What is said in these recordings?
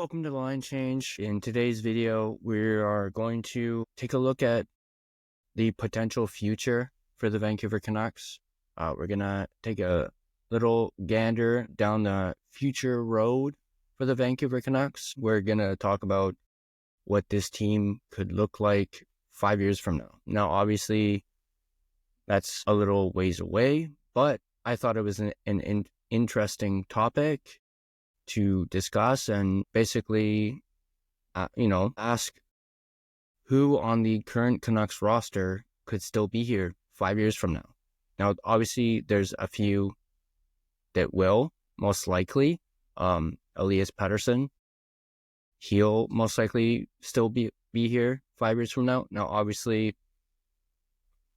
Welcome to Line Change. In today's video, we are going to take a look at the potential future for the Vancouver Canucks. We're going to take a little gander down the future road for the Vancouver Canucks. We're going to talk about what this team could look like 5 years from now. Now, obviously, that's a little ways away, but I thought it was an interesting topic to discuss and basically, ask who on the current Canucks roster could still be here 5 years from now. Now, obviously, there's a few that will, most likely. Elias Pettersson, he'll most likely still be here 5 years from now. Now, obviously,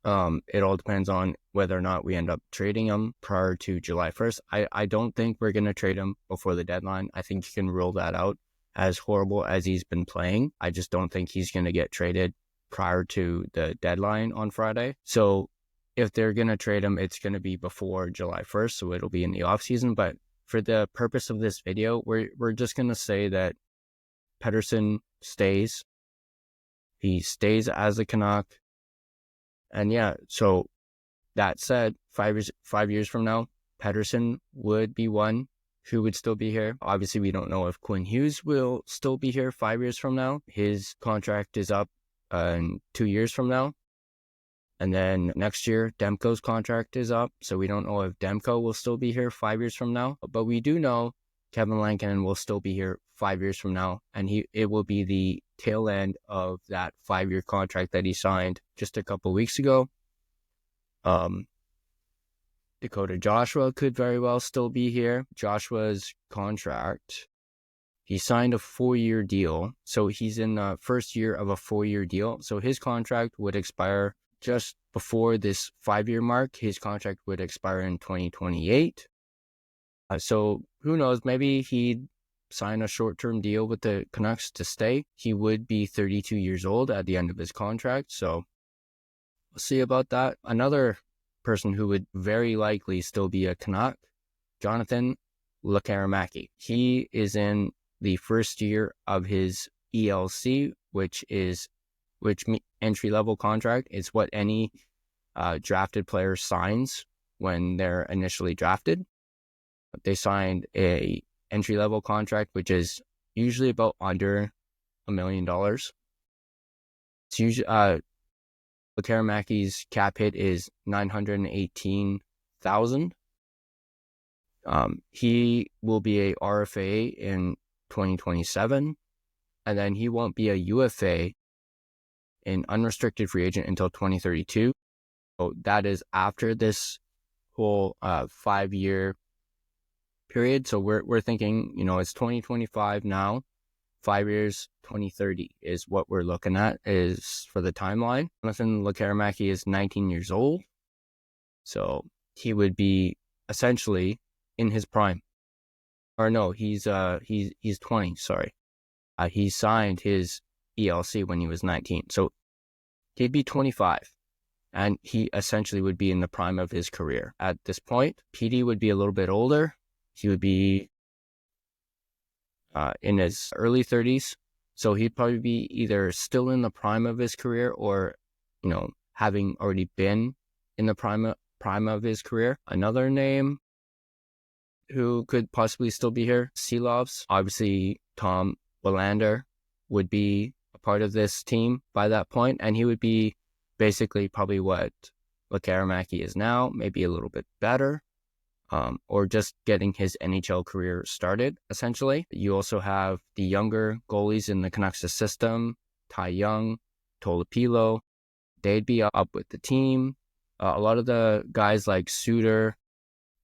it all depends on whether or not we end up trading him prior to July 1st. I don't think we're going to trade him before the deadline. I think you can rule that out. As horrible as he's been playing, I just don't think he's going to get traded prior to the deadline on Friday. So if they're going to trade him, it's going to be before July 1st, so it'll be in the offseason. But for the purpose of this video, we're just going to say that Pettersson stays. He stays as a Canuck. And yeah, so that said, 5 years from now, Pettersson would be one who would still be here. Obviously, we don't know if Quinn Hughes will still be here 5 years from now. His contract is up in 2 years from now. And then next year, Demko's contract is up. So we don't know if Demko will still be here 5 years from now. But we do know Kevin Lankinen will still be here 5 years from now. And it will be the tail end of that 5-year contract that he signed just a couple weeks ago. Dakota Joshua could very well still be here. Joshua's contract, he signed a 4-year deal. So he's in the first year of a 4-year deal. So his contract would expire just before this 5-year mark. His contract would expire in 2028. So who knows, maybe he'd sign a short-term deal with the Canucks to stay. He would be 32 years old at the end of his contract. So we'll see about that. Another person who would very likely still be a Canuck, Jonathan Lekkerimaki. He is in the first year of his ELC, which entry-level contract. It's what any drafted player signs when they're initially drafted. They signed a entry-level contract, which is usually about under $1 million. It's usually Lekkerimiki's cap hit is $918,000. He will be a RFA in 2027, and then he won't be a UFA in unrestricted free agent until 2032. So that is after this whole 5-year period. So we're thinking, it's 2025 now. 5 years, 2030 is what we're looking at is for the timeline. Jonathan Lekkerimaki is 19 years old. So he would be essentially in his prime. Or no, he's 20, sorry. He signed his ELC when he was 19. So he'd be 25. And he essentially would be in the prime of his career. At this point, PD would be a little bit older. He would be in his early 30s. So he'd probably be either still in the prime of his career or, having already been in the prime of his career. Another name who could possibly still be here, Seelovs. Obviously, Tom Willander would be a part of this team by that point, and he would be basically probably what Lekkerimaki is now, maybe a little bit better. Or just getting his NHL career started, essentially. You also have the younger goalies in the Canucks system, Ty Young, Tolopilo. They'd be up with the team. A lot of the guys like Suter,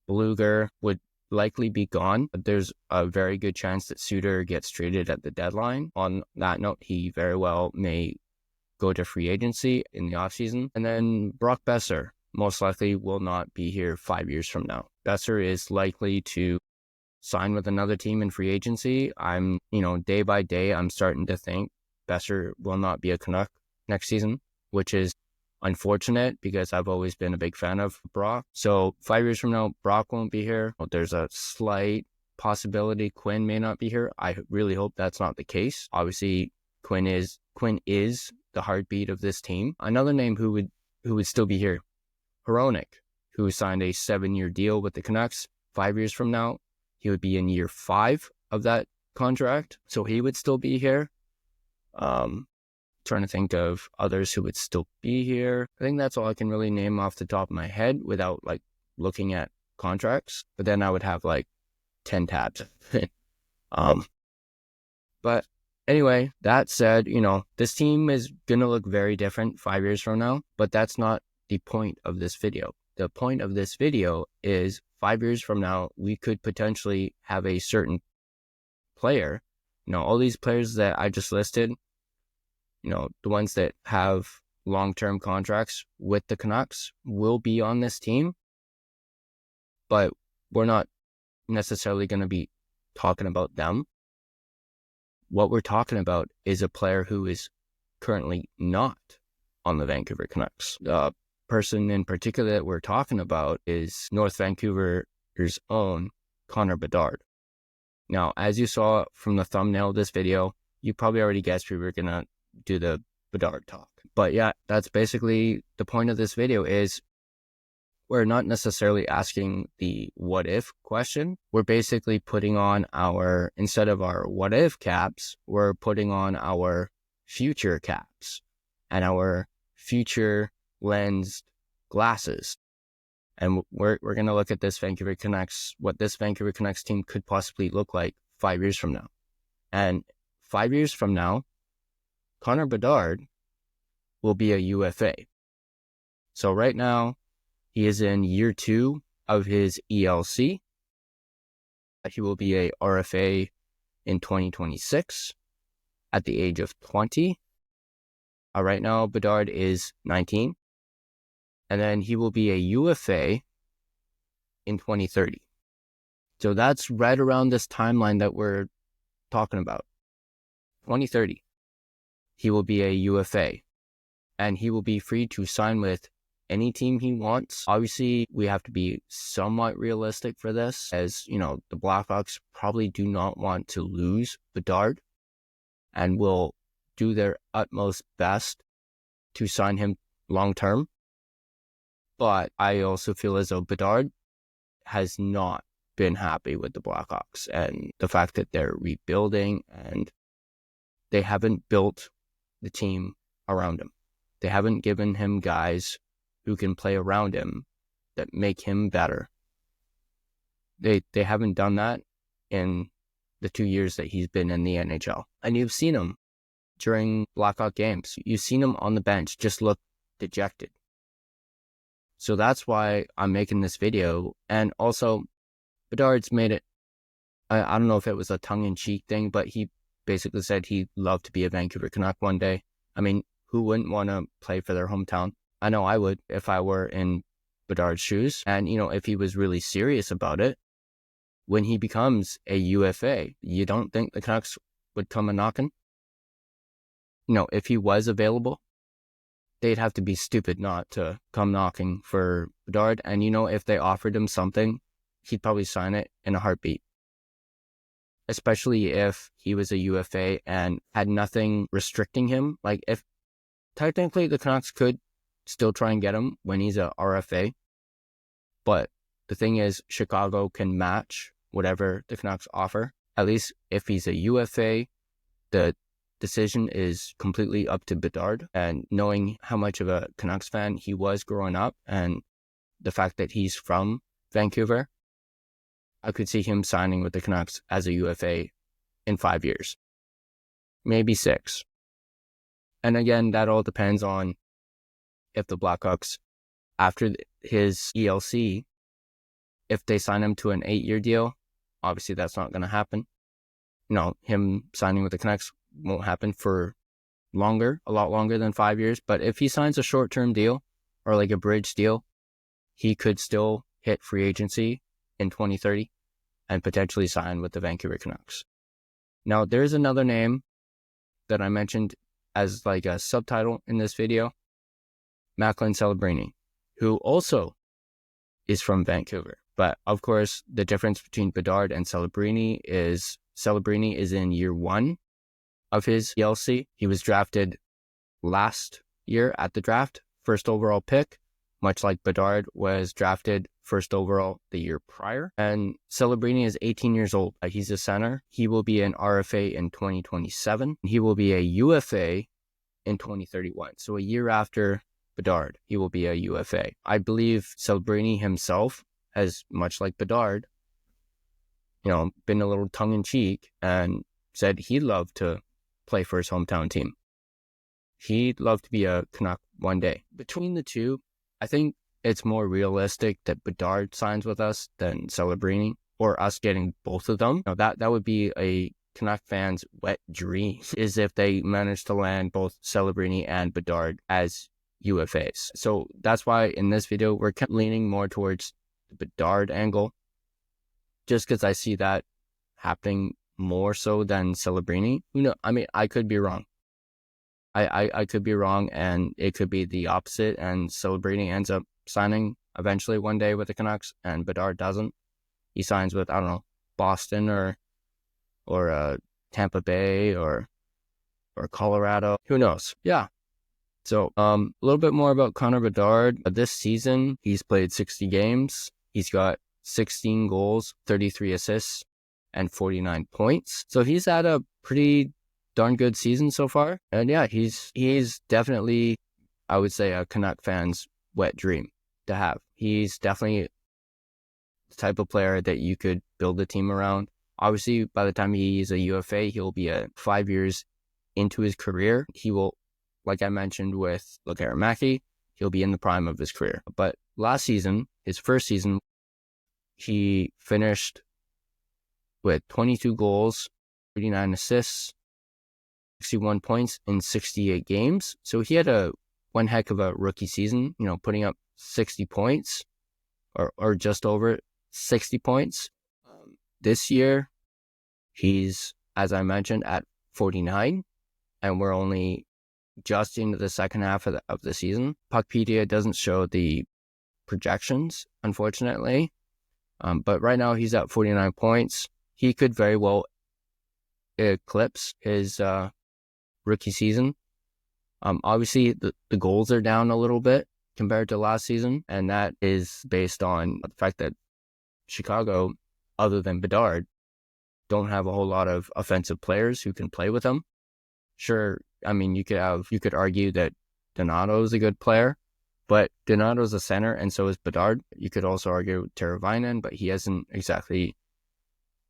Bluger would likely be gone. But there's a very good chance that Suter gets traded at the deadline. On that note, he very well may go to free agency in the offseason. And then Brock Besser most likely will not be here 5 years from now. Besser is likely to sign with another team in free agency. I'm, day by day, I'm starting to think Besser will not be a Canuck next season, which is unfortunate because I've always been a big fan of Brock. So 5 years from now, Brock won't be here. There's a slight possibility Quinn may not be here. I really hope that's not the case. Obviously, Quinn is the heartbeat of this team. Another name who would still be here, Hronek, who signed a 7-year deal with the Canucks. 5 years from now, he would be in year 5 of that contract, so he would still be here. Trying to think of others who would still be here. I think that's all I can really name off the top of my head without like looking at contracts. But then I would have like 10 tabs. But anyway, that said, this team is gonna look very different 5 years from now. But that's not the point of this video. The point of this video is 5 years from now, we could potentially have a certain player. All these players that I just listed, the ones that have long-term contracts with the Canucks will be on this team, but we're not necessarily going to be talking about them. What we're talking about is a player who is currently not on the Vancouver Canucks. The person in particular that we're talking about is North Vancouver's own Connor Bedard. Now, as you saw from the thumbnail of this video, you probably already guessed we were going to do the Bedard talk. But yeah, that's basically the point of this video. Is we're not necessarily asking the what if question. We're basically putting on instead of our what if caps, we're putting on our future caps and our future lensed glasses. And we're going to look at this Vancouver Canucks, what this Vancouver Canucks team could possibly look like 5 years from now. And 5 years from now, Connor Bedard will be a UFA. So right now, he is in year 2 of his ELC. He will be a RFA in 2026 at the age of 20. Right now, Bedard is 19. And then he will be a UFA in 2030. So that's right around this timeline that we're talking about. 2030. He will be a UFA, and he will be free to sign with any team he wants. Obviously, we have to be somewhat realistic for this, as the Blackhawks probably do not want to lose Bedard and will do their utmost best to sign him long term. But I also feel as though Bedard has not been happy with the Blackhawks and the fact that they're rebuilding and they haven't built the team around him. They haven't given him guys who can play around him that make him better. They haven't done that in the 2 years that he's been in the NHL. And you've seen him during Blackhawk games. You've seen him on the bench just look dejected. So that's why I'm making this video. And also, Bedard's made it, I don't know if it was a tongue-in-cheek thing, but he basically said he'd love to be a Vancouver Canuck one day. I mean, who wouldn't want to play for their hometown? I know I would if I were in Bedard's shoes. And, if he was really serious about it, when he becomes a UFA, you don't think the Canucks would come a knocking? If he was available, they'd have to be stupid not to come knocking for Bedard. And, if they offered him something, he'd probably sign it in a heartbeat. Especially if he was a UFA and had nothing restricting him. Like, if technically the Canucks could still try and get him when he's a RFA. But the thing is, Chicago can match whatever the Canucks offer. At least if he's a UFA, the decision is completely up to Bedard. And knowing how much of a Canucks fan he was growing up and the fact that he's from Vancouver, I could see him signing with the Canucks as a UFA in 5 years, maybe 6. And again, that all depends on if the Blackhawks, after his ELC, if they sign him to an 8-year deal. Obviously, that's not going to happen. Him signing with the Canucks won't happen for a lot longer than 5 years. But if he signs a short-term deal or like a bridge deal, he could still hit free agency in 2030 and potentially sign with the Vancouver Canucks. Now, there's another name that I mentioned as like a subtitle in this video, Macklin Celebrini, who also is from Vancouver. But of course, the difference between Bedard and Celebrini is in year 1 of his ELC. He was drafted last year at the draft, first overall pick, much like Bedard was drafted first overall the year prior. And Celebrini is 18 years old. He's a center. He will be an RFA in 2027. He will be a UFA in 2031. So a year after Bedard, he will be a UFA. I believe Celebrini himself has, much like Bedard, been a little tongue-in-cheek and said he'd love to play for his hometown team. He'd love to be a Canuck one day. Between the two, I think it's more realistic that Bedard signs with us than Celebrini, or us getting both of them. That would be a Canuck fans' wet dream, is if they manage to land both Celebrini and Bedard as UFAs. So that's why in this video, we're leaning more towards the Bedard angle, just because I see that happening more so than Celebrini. I could be wrong. I could be wrong, and it could be the opposite, and Celebrini ends up signing eventually one day with the Canucks, and Bedard doesn't. He signs with, I don't know, Boston or Tampa Bay or Colorado. Who knows? Yeah. So a little bit more about Connor Bedard. This season, he's played 60 games. He's got 16 goals, 33 assists, and 49 points. So he's had a pretty darn good season so far. And yeah, he's definitely, I would say, a Canuck fan's wet dream to have. He's definitely the type of player that you could build a team around. Obviously, by the time he's a UFA, he'll be 5 years into his career. He will, like I mentioned with Lekaramaki, he'll be in the prime of his career. But last season, his first season, he finished with 22 goals, 39 assists, 61 points in 68 games. So he had one heck of a rookie season, putting up 60 points or just over 60 points. This year, he's, as I mentioned, at 49, and we're only just into the second half of the season. Puckpedia doesn't show the projections, unfortunately. But right now he's at 49 points. He could very well eclipse his rookie season. Obviously, the goals are down a little bit compared to last season, and that is based on the fact that Chicago, other than Bedard, don't have a whole lot of offensive players who can play with him. Sure, you could argue that Donato's a good player, but Donato's a center, and so is Bedard. You could also argue Teravainen, but he hasn't exactly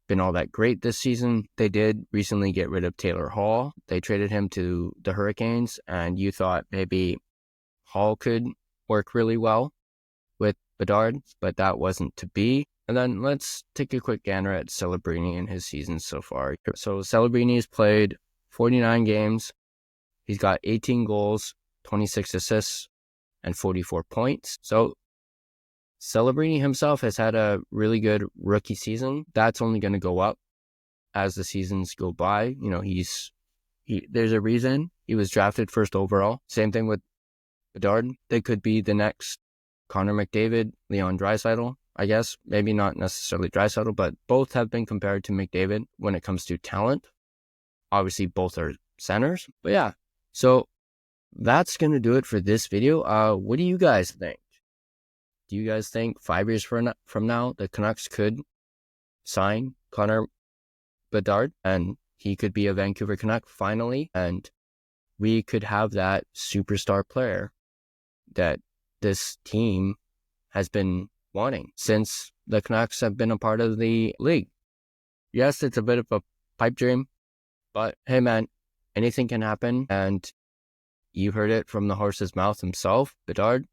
been all that great this season. They did recently get rid of Taylor Hall. They traded him to the Hurricanes, and you thought maybe Hall could work really well with Bedard, but that wasn't to be. And then let's take a quick gander at Celebrini in his season so far. So Celebrini has played 49 games. He's got 18 goals, 26 assists, and 44 points. So Celebrini himself has had a really good rookie season. That's only going to go up as the seasons go by. There's a reason he was drafted first overall. Same thing with Bedard. They could be the next Connor McDavid, Leon Draisaitl, I guess. Maybe not necessarily Draisaitl, but both have been compared to McDavid when it comes to talent. Obviously, both are centers. But yeah, so that's going to do it for this video. What do you guys think? Do you guys think 5 years from now, the Canucks could sign Connor Bedard and he could be a Vancouver Canuck finally, and we could have that superstar player that this team has been wanting since the Canucks have been a part of the league? Yes, it's a bit of a pipe dream, but hey man, anything can happen, and you heard it from the horse's mouth himself, Bedard.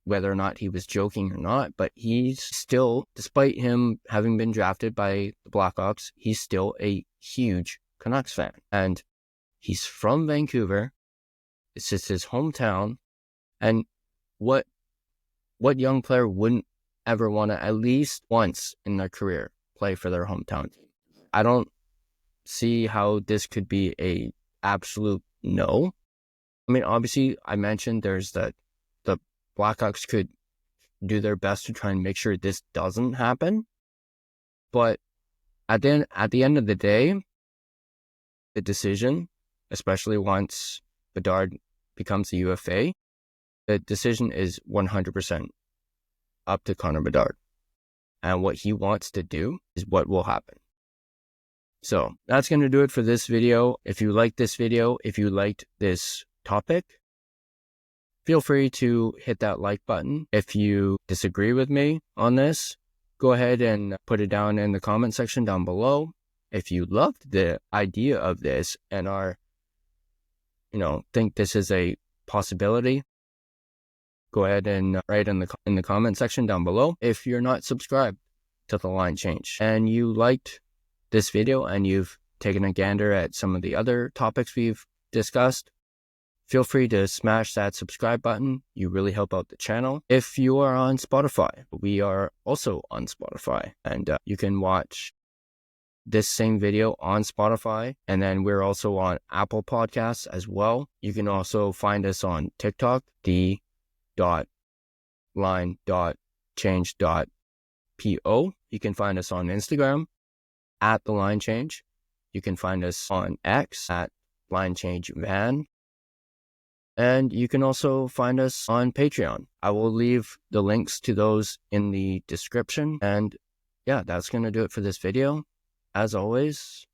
Whether or not he was joking or not, but he's still, despite him having been drafted by the Blackhawks, he's still a huge Canucks fan. And he's from Vancouver. It's just his hometown. And what young player wouldn't ever want to, at least once in their career, play for their hometown team? I don't see how this could be a absolute no. Obviously, I mentioned there's the Blackhawks could do their best to try and make sure this doesn't happen. But at the end of the day, the decision, especially once Bedard becomes a UFA, the decision is 100% up to Connor Bedard. And what he wants to do is what will happen. So that's going to do it for this video. If you liked this video, if you liked this topic, feel free to hit that like button. If you disagree with me on this, go ahead and put it down in the comment section down below. If you loved the idea of this and are, think this is a possibility, go ahead and write in the comment section down below. If you're not subscribed to The Line Change and you liked this video and you've taken a gander at some of the other topics we've discussed, feel free to smash that subscribe button. You really help out the channel. If you are on Spotify, we are also on Spotify, and you can watch this same video on Spotify, and then we're also on Apple Podcasts as well. You can also find us on TikTok, the.line.change.po. You can find us on Instagram at The Line Change. You can find us on X at Line Change Van. And you can also find us on Patreon. I will leave the links to those in the description. And yeah, that's going to do it for this video. As always,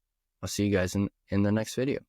I'll see you guys in the next video.